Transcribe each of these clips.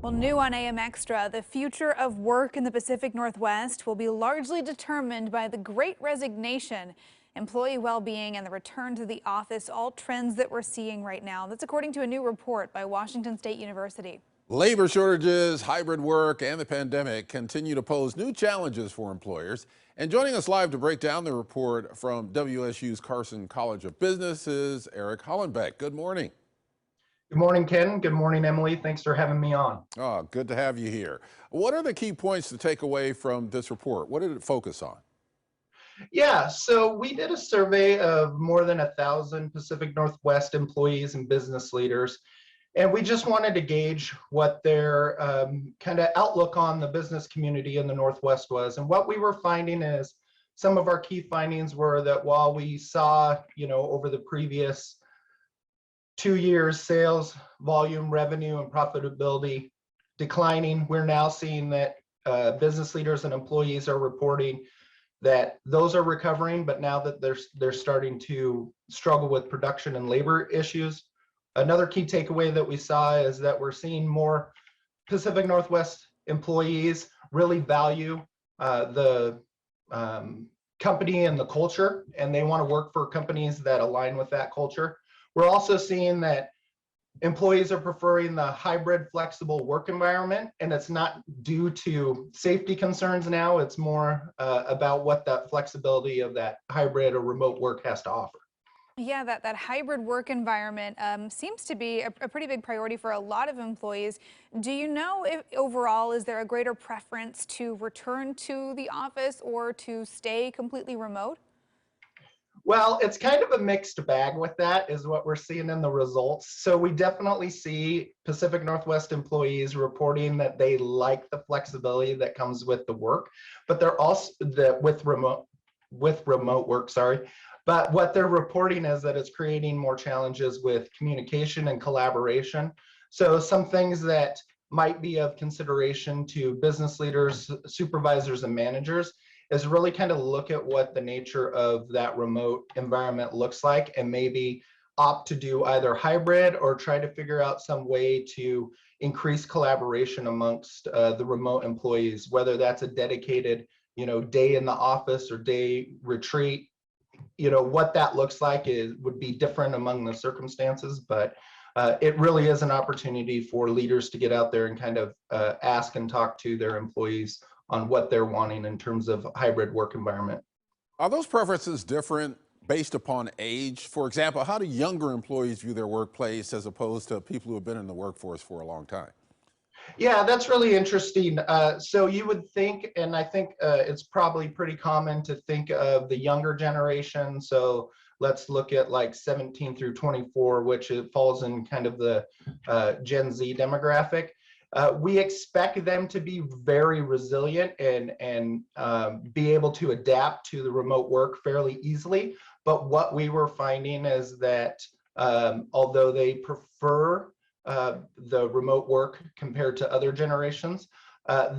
Well, new on AM Extra, the future of work in the Pacific Northwest will be largely determined by the Great Resignation, employee well-being, and the return to the office, all trends that we're seeing right now. That's according to a new report by Washington State University. Labor shortages, hybrid work, and the pandemic continue to pose new challenges for employers. And joining us live to break down the report from WSU's Carson College of Business is Eric Hollenbeck. Good morning. Good morning, Ken. Good morning, Emily. Thanks for having me on. Oh, good to have you here. What are the key points to take away from this report? What did it focus on? Yeah, so we did a survey of more than 1,000 Pacific Northwest employees and business leaders, and we just wanted to gauge what their kind of outlook on the business community in the Northwest was. And what we were finding is some of our key findings were that while we saw, over the previous 2 years, sales volume, revenue, and profitability declining, we're now seeing that business leaders and employees are reporting that those are recovering, but now that they're starting to struggle with production and labor issues. Another key takeaway that we saw is that we're seeing more Pacific Northwest employees really value the company and the culture, and they want to work for companies that align with that culture. We're also seeing that employees are preferring the hybrid flexible work environment, and it's not due to safety concerns now. It's more about what that flexibility of that hybrid or remote work has to offer. Yeah, that hybrid work environment seems to be a pretty big priority for a lot of employees. Do you know if overall, is there a greater preference to return to the office or to stay completely remote? Well, it's kind of a mixed bag with that is what we're seeing in the results. So we definitely see Pacific Northwest employees reporting that they like the flexibility that comes with the work, but they're also with remote work, sorry. But what they're reporting is that it's creating more challenges with communication and collaboration. So some things that might be of consideration to business leaders, supervisors, and managers is really kind of look at what the nature of that remote environment looks like and maybe opt to do either hybrid or try to figure out some way to increase collaboration amongst the remote employees, whether that's a dedicated, day in the office or day retreat. What that looks like would be different among the circumstances, but it really is an opportunity for leaders to get out there and kind of ask and talk to their employees on what they're wanting in terms of hybrid work environment. Are those preferences different based upon age? For example, how do younger employees view their workplace as opposed to people who have been in the workforce for a long time? Yeah, that's really interesting. So you would think, and I think it's probably pretty common to think of the younger generation. So let's look at like 17 through 24, which it falls in kind of the Gen Z demographic. We expect them to be very resilient and be able to adapt to the remote work fairly easily. But what we were finding is that although they prefer the remote work compared to other generations,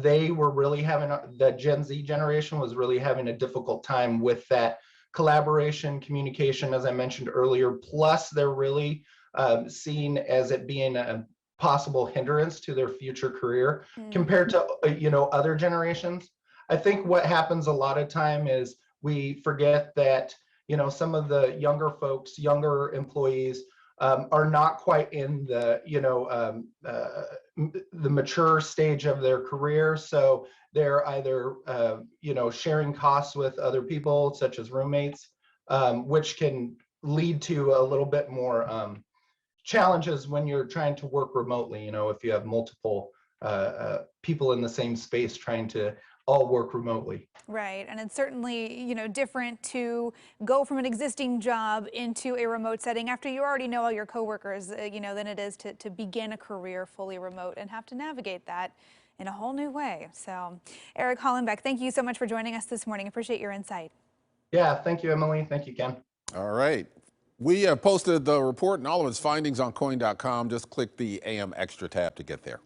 they were really having, the Gen Z generation was really having a difficult time with that collaboration, communication, as I mentioned earlier. Plus, they're really seen as it being a possible hindrance to their future career compared to other generations. I think what happens a lot of time is we forget that some of the younger folks, younger employees are not quite in the the mature stage of their career, so they're either sharing costs with other people such as roommates, which can lead to a little bit more challenges when you're trying to work remotely, if you have multiple people in the same space trying to all work remotely. Right, and it's certainly, different to go from an existing job into a remote setting after you already know all your coworkers, than it is to begin a career fully remote and have to navigate that in a whole new way. So, Eric Hollenbeck, thank you so much for joining us this morning. Appreciate your insight. Yeah, thank you, Emily. Thank you, Ken. All right. We have posted the report and all of its findings on coin.com. Just click the AM Extra tab to get there.